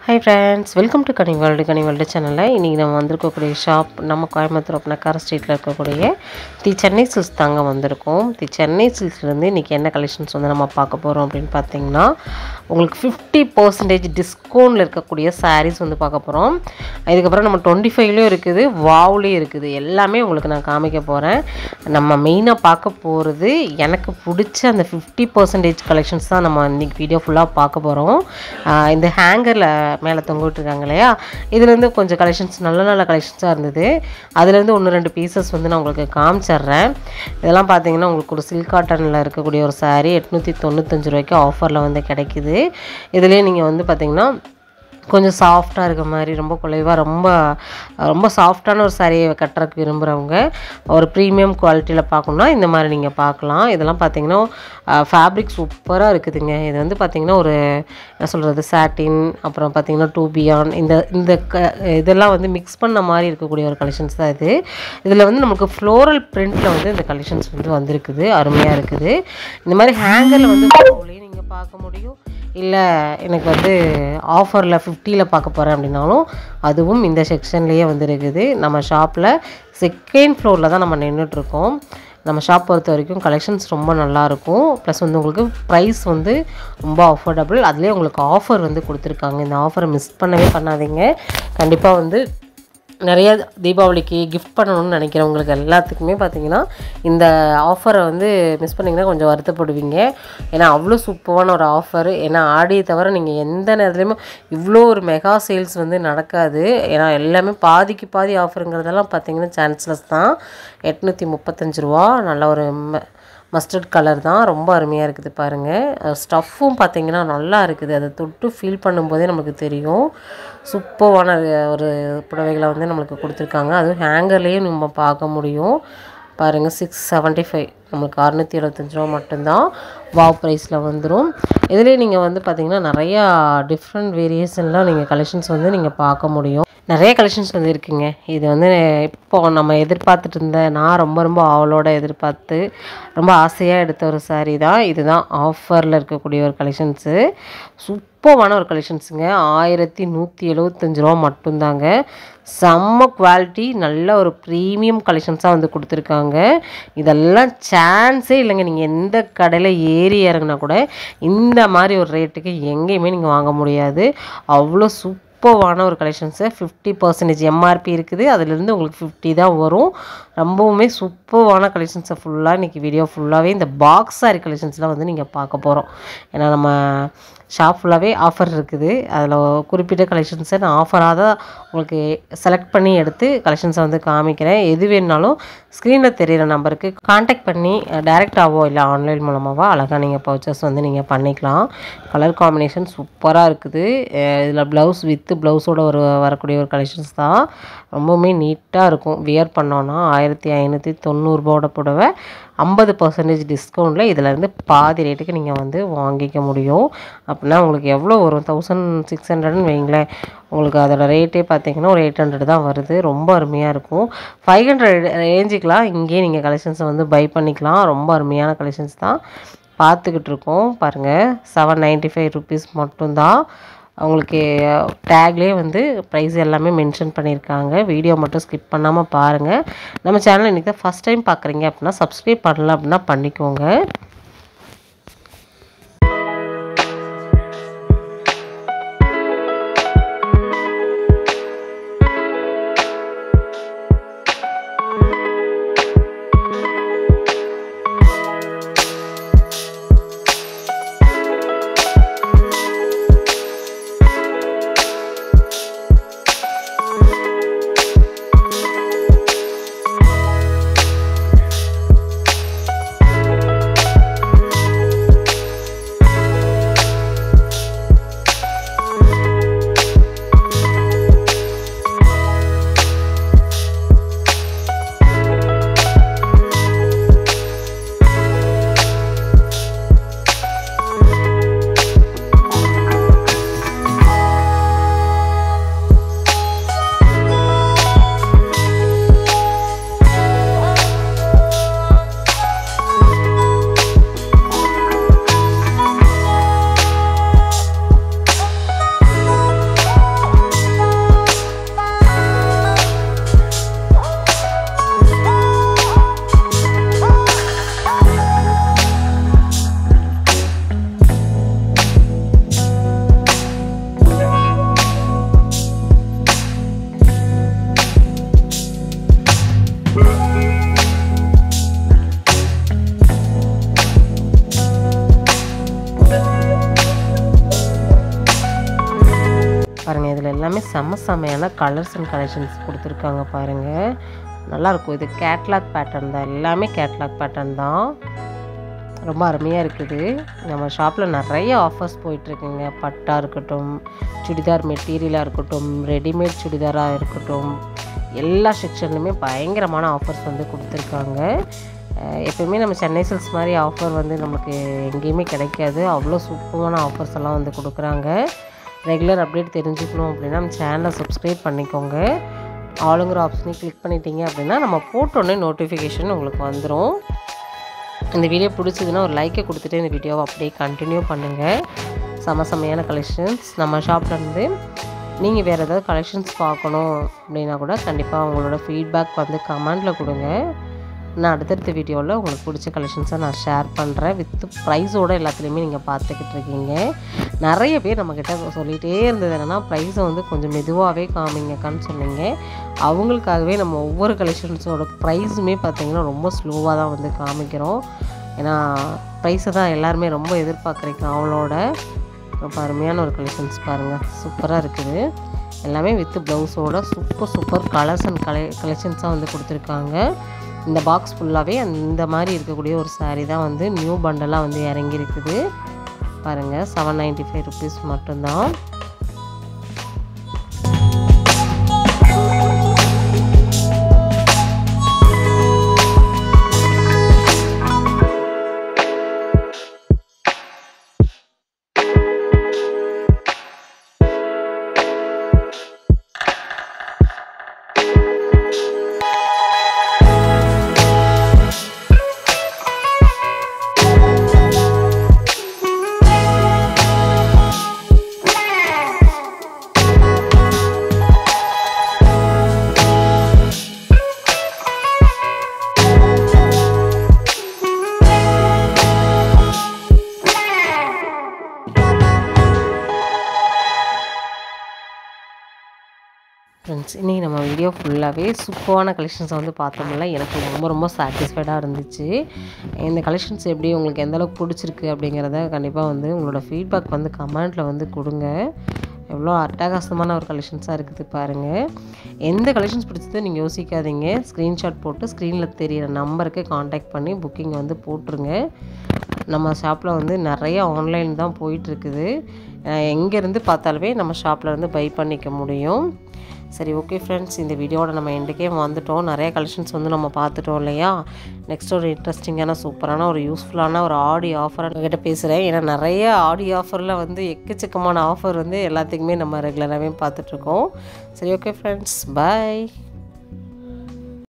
Hi friends, welcome to Cunning World channel. இன்னைக்கு நம்ம வந்திருக்கக்கூடிய ஷாப் நம்ம கோயம்புத்தூர் ஒப்பனக்கார ஸ்ட்ரீட்ல இருக்கக்கூடிய தி சென்னை சில்க்ஸ் தாங்க வந்திருக்கோம். தி சென்னை சில்க்ஸ்ல இருந்து இன்னைக்கு என்ன கலெக்ஷன்ஸ் வந்து நம்ம பார்க்க போறோம் அப்படினு பாத்தீங்கன்னா உங்களுக்கு 50% டிஸ்கவுண்ட்ல இருக்கக்கூடிய sarees வந்து பார்க்க போறோம். இதுக்கு அப்புறம் நம்ம 25லயும் இருக்குது, வாவ்லயும் இருக்குது. எல்லாமே உங்களுக்கு நான் காமிக்க போறேன். நம்ம மெயினா பார்க்க போறது எனக்கு பிடிச்ச அந்த 50% கலெக்ஷன்ஸ் தான் நம்ம இன்னைக்கு வீடியோ ஃபுல்லா பார்க்க போறோம். இந்த ஹேங்கர்ல மேலே தொங்க விட்டுருக்காங்க இல்லையா, இதுலேருந்து கொஞ்சம் கலெக்ஷன்ஸ் நல்ல கலெக்ஷன்ஸாக இருந்தது. அதுலேருந்து 1-2 பீசஸ் வந்து நான் உங்களுக்கு காமிச்சிட்றேன். இதெல்லாம் பார்த்தீங்கன்னா உங்களுக்கு ஒரு சில்க் காட்டனில் இருக்கக்கூடிய ஒரு சாரீ 895 ரூபாய்க்கு ஆஃபரில் வந்து கிடைக்குது. இதுலேயே நீங்கள் வந்து பார்த்தீங்கன்னா கொஞ்சம் சாஃப்டாக இருக்க மாதிரி ரொம்ப குலைவாக ரொம்ப சாஃப்டான ஒரு சாரியை கட்டுறதுக்கு விரும்புகிறவங்க ஒரு ப்ரீமியம் குவாலிட்டியில் பார்க்கணுன்னா இந்த மாதிரி நீங்கள் பார்க்கலாம். இதெல்லாம் பார்த்தீங்கன்னா ஃபேப்ரிக் சூப்பராக இருக்குதுங்க. இது வந்து பார்த்திங்கன்னா ஒரு என்ன சொல்கிறது சாட்டின், அப்புறம் பார்த்திங்கன்னா டூபியான், இதெல்லாம் வந்து மிக்ஸ் பண்ண மாதிரி இருக்கக்கூடிய ஒரு கலெக்ஷன்ஸ் தான் இது. இதில் வந்து நமக்கு ஃப்ளோரல் பிரிண்டில் வந்து இந்த கலெக்ஷன்ஸ் வந்து வந்திருக்குது, அருமையாக இருக்குது. இந்த மாதிரி ஹேங்கரில் வந்து நீங்கள் பார்க்க முடியும். இல்லை எனக்கு வந்து ஆஃபரில் 50ல் பார்க்க போகிறேன் அப்படின்னாலும் அதுவும் இந்த செக்ஷன்லேயே வந்து இருக்குது. நம்ம ஷாப்பில் செகண்ட் ஃப்ளோரில் தான் நம்ம நின்றுட்டுருக்கோம். நம்ம ஷாப் பொறுத்த வரைக்கும் கலெக்ஷன்ஸ் ரொம்ப நல்லாயிருக்கும். ப்ளஸ் வந்து உங்களுக்கு ப்ரைஸ் வந்து ரொம்ப அஃபோர்டபுள். அதுலேயே உங்களுக்கு ஆஃபர் வந்து கொடுத்துருக்காங்க. இந்த ஆஃபரை மிஸ் பண்ணவே பண்ணாதீங்க. கண்டிப்பாக வந்து நிறைய தீபாவளிக்கு கிஃப்ட் பண்ணணும்னு நினைக்கிறவங்களுக்கு எல்லாத்துக்குமே பார்த்தீங்கன்னா இந்த ஆஃபரை வந்து மிஸ் பண்ணிங்கன்னா கொஞ்சம் வருத்தப்படுவீங்க. ஏன்னா அவ்வளோ சூப்பரான ஒரு ஆஃபர். ஏன்னா ஆடியை தவிர நீங்கள் எந்த நேரத்துலையுமே இவ்வளோ ஒரு மெகா சேல்ஸ் வந்து நடக்காது. ஏன்னா எல்லாமே பாதிக்கு பாதி ஆஃபருங்கிறதெல்லாம் பார்த்தீங்கன்னா சான்ஸ்லெஸ் தான். 835 ரூபா. நல்ல ஒரு மஸ்டர்ட் கலர் தான், ரொம்ப அருமையாக இருக்குது பாருங்கள். ஸ்டஃப்பும் பார்த்திங்கன்னா நல்லா இருக்குது. அதை தொட்டு ஃபீல் பண்ணும்போதே நமக்கு தெரியும். சூப்பரான ஒரு புடவைகளை வந்து நம்மளுக்கு கொடுத்துருக்காங்க. அதுவும் ஹேங்கர்லேயும் நம்ம பார்க்க முடியும் பாருங்கள். 675 நம்மளுக்கு 675 ரூபா மட்டும்தான் வாவ் ப்ரைஸில் வந்துடும். இதுலேயே நீங்கள் வந்து பார்த்திங்கன்னா நிறையா டிஃப்ரெண்ட் வேரியேஷன்லாம் நீங்கள் கலெக்ஷன்ஸ் வந்து நீங்கள் பார்க்க முடியும். நிறைய கலெக்ஷன்ஸ் வந்து இருக்குங்க. இது வந்து இப்போது நம்ம எதிர்பார்த்துட்டு இருந்த, நான் ரொம்ப ஆவலோட எதிர்பார்த்து ரொம்ப ஆசையாக எடுத்த ஒரு சாரீ தான். இதுதான் ஆஃபரில் இருக்கக்கூடிய ஒரு கலெக்ஷன்ஸு. சூப்பரான ஒரு கலெக்ஷன்ஸுங்க. 1175 ரூபா மட்டும்தாங்க. செம்ம குவாலிட்டி, நல்ல ஒரு ப்ரீமியம் கலெக்ஷன்ஸாக வந்து கொடுத்துருக்காங்க. இதெல்லாம் சான்ஸே இல்லைங்க. நீங்கள் எந்த கடையில் ஏறி இறங்கினா கூட இந்த மாதிரி ஒரு ரேட்டுக்கு எங்கேயுமே நீங்கள் வாங்க முடியாது. அவ்வளோ சூப்பரான ஒரு கலெக்ஷன்ஸு. 50% எம்ஆர்பி இருக்குது. அதிலிருந்து உங்களுக்கு 50 தான் வரும். ரொம்பவுமே சூப்பரான கலெக்ஷன்ஸை ஃபுல்லாக இன்றைக்கி வீடியோ ஃபுல்லாகவே இந்த பாக்ஸ் சாரி கலெக்ஷன்ஸ்லாம் வந்து நீங்கள் பார்க்க போகிறோம். ஏன்னா நம்ம ஷாப் ஃபுல்லாகவே ஆஃபர் இருக்குது. அதில் குறிப்பிட்ட கலெக்ஷன்ஸை நான் ஆஃபராக தான் உங்களுக்கு செலக்ட் பண்ணி எடுத்து கலெக்ஷன்ஸை வந்து காமிக்கிறேன். எது வேணுனாலும் ஸ்க்ரீனில் தெரிகிற நம்பருக்கு காண்டாக்ட் பண்ணி டைரெக்டாகவோ இல்லை ஆன்லைன் மூலமாகவோ அழகாக நீங்கள் பர்ச்சேஸ் வந்து நீங்கள் பண்ணிக்கலாம். கலர் காம்பினேஷன் சூப்பராக இருக்குது. இதில் ப்ளவுஸ் வித்து ப்ளவுஸோட வரக்கூடிய ஒரு கலெக்ஷன்ஸ் தான். ரொம்பவுமே நீட்டாக இருக்கும். வியர் பண்ணோன்னா 1590 ரூபாவோட புடவை 50% டிஸ்கவுண்ட்டில் இதிலேருந்து பாதி ரேட்டுக்கு நீங்கள் வந்து வாங்கிக்க முடியும். அப்படின்னா உங்களுக்கு எவ்வளோ வரும்? 1600ன்னு வைங்களேன். உங்களுக்கு அதோட ரேட்டே பார்த்தீங்கன்னா ஒரு 800 தான் வருது. ரொம்ப அருமையாக இருக்கும். 500 ரேஞ்சுக்கெலாம் இங்கேயே நீங்கள் கலெக்ஷன்ஸை வந்து பை பண்ணிக்கலாம். ரொம்ப அருமையான கலெக்ஷன்ஸ் தான் பார்த்துக்கிட்டு இருக்கோம் பாருங்கள். 795 ருபீஸ் மட்டும்தான். உங்களுக்கு டேக்லேயே வந்து ப்ரைஸ் எல்லாமே மென்ஷன் பண்ணியிருக்காங்க. வீடியோ மட்டும் ஸ்கிப் பண்ணாமல் பாருங்கள். நம்ம சேனல் இன்றைக்கி தான் ஃபஸ்ட் டைம் பார்க்குறீங்க அப்படின்னா சப்ஸ்கிரைப் பண்ணல அப்படின்னா பண்ணிக்கோங்க. பாருங்கள், இதில் எல்லாமே செம்மையான கலர்ஸ் அண்ட் கலெக்ஷன்ஸ் கொடுத்துருக்காங்க பாருங்கள். நல்லாயிருக்கும். இது கேட்லாக் பேட்டர்ன் தான், எல்லாமே கேட்லாக் பேட்டர்ன் தான். ரொம்ப அருமையாக இருக்குது. நம்ம ஷாப்பில் நிறைய ஆஃபர்ஸ் போயிட்டுருக்குங்க. பட்டா இருக்கட்டும், சுடிதார் மெட்டீரியலாக இருக்கட்டும், ரெடிமேட் சுடிதாராக இருக்கட்டும், எல்லா செக்ஷன்லையுமே பயங்கரமான ஆஃபர்ஸ் வந்து கொடுத்துருக்காங்க. எப்போயுமே நம்ம சென்னை சில்க்ஸ் மாதிரி ஆஃபர் வந்து நமக்கு எங்கேயுமே கிடைக்காது. அவ்வளோ சூப்பரான ஆஃபர்ஸ் எல்லாம் வந்து கொடுக்குறாங்க. ரெகுலர் அப்டேட் தெரிஞ்சுக்கணும் அப்படின்னா நம்ம சேனலை சப்ஸ்கிரைப் பண்ணிக்கோங்க. ஆளுங்கிற ஆப்ஷனையும் கிளிக் பண்ணிட்டீங்க அப்படின்னா நம்ம போட்டோன்னே நோட்டிஃபிகேஷன் உங்களுக்கு வந்துடும். இந்த வீடியோ பிடிச்சதுன்னா ஒரு லைக்கை கொடுத்துட்டு இந்த வீடியோவை அப்படியே கண்டினியூ பண்ணுங்கள். செம்மையான கலெக்ஷன்ஸ் நம்ம ஷாப்லேருந்து. நீங்கள் வேறு ஏதாவது கலெக்ஷன்ஸ் பார்க்கணும் அப்படின்னா கூட கண்டிப்பாக உங்களோட ஃபீட்பேக் வந்து கமெண்டில் கொடுங்க. நான் அடுத்தடுத்த வீடியோவில் உங்களுக்கு பிடிச்ச கலெக்ஷன்ஸை நான் ஷேர் பண்ணுறேன். வித் ப்ரைஸோடு எல்லாத்துலேயுமே நீங்கள் பார்த்துக்கிட்டு இருக்கீங்க. நிறைய பேர் நம்மக்கிட்ட சொல்லிகிட்டே இருந்தது என்னென்னா ப்ரைஸை வந்து கொஞ்சம் மெதுவாகவே காமிங்கக்கான்னு சொன்னீங்க. அவங்களுக்காகவே நம்ம ஒவ்வொரு கலெக்ஷன்ஸோட ப்ரைஸுமே பார்த்திங்கன்னா ரொம்ப ஸ்லோவாக தான் வந்து காமிக்கிறோம். ஏன்னா ப்ரைஸை தான் எல்லாருமே ரொம்ப எதிர்பார்க்குறீங்க. அவளோட ரொம்ப அருமையான ஒரு கலெக்ஷன்ஸ் பாருங்கள், சூப்பராக இருக்குது. எல்லாமே வித் ப்ளவுஸோட சூப்பர் கலர்ஸ் அண்ட் கலெக்ஷன்ஸாக வந்து கொடுத்துருக்காங்க. இந்த பாக்ஸ் ஃபுல்லாகவே அந்த மாதிரி இருக்கக்கூடிய ஒரு சாரீ தான் வந்து நியூ பண்டலாக வந்து இறங்கியிருக்குது பாருங்கள். 795 rupees மட்டும்தான். ஃப்ரெண்ட்ஸ், இன்றைக்கி நம்ம வீடியோ ஃபுல்லாகவே சூப்பரான கலெக்ஷன்ஸை வந்து பார்த்தோம்ல. எனக்கு ரொம்ப சாட்டிஸ்ஃபைடாக இருந்துச்சு. இந்த கலெக்ஷன்ஸ் எப்படி உங்களுக்கு எந்தளவுக்கு பிடிச்சிருக்கு அப்படிங்கிறத கண்டிப்பாக வந்து உங்களோட ஃபீட்பேக் வந்து கமெண்ட்டில் வந்து கொடுங்க. எவ்வளோ அட்டகாசமான ஒரு கலெக்ஷன்ஸாக இருக்குது பாருங்கள். எந்த கலெக்ஷன்ஸ் பிடிச்சதோ நீங்கள் யோசிக்காதீங்க. ஸ்க்ரீன்ஷாட் போட்டு ஸ்க்ரீனில் தெரியிற நம்பருக்கு காண்டாக்ட் பண்ணி புக்கிங் வந்து போட்டுருங்க. நம்ம ஷாப்பில் வந்து நிறைய ஆன்லைன் தான் போயிட்டுருக்குது. எங்கேருந்து பார்த்தாலுமே நம்ம ஷாப்பில் வந்து பை பண்ணிக்க முடியும். சரி, ஓகே ஃப்ரெண்ட்ஸ், இந்த வீடியோட நம்ம எண்டுக்கே வந்துட்டோம். நிறைய கலெக்ஷன்ஸ் வந்து நம்ம பார்த்துட்டோம் இல்லையா. நெக்ஸ்ட் ஒரு இன்ட்ரெஸ்டிங்கான சூப்பரான ஒரு யூஸ்ஃபுல்லான ஒரு ஆடி ஆஃபர் உங்கள்கிட்ட பேசுகிறேன். ஏன்னா நிறைய ஆடி ஆஃபரில் வந்து எக்கச்சக்கமான ஆஃபர் வந்து எல்லாத்துக்குமே நம்ம ரெகுலராகவே பார்த்துட்ருக்கோம். சரி, ஓகே ஃப்ரெண்ட்ஸ், பாய்.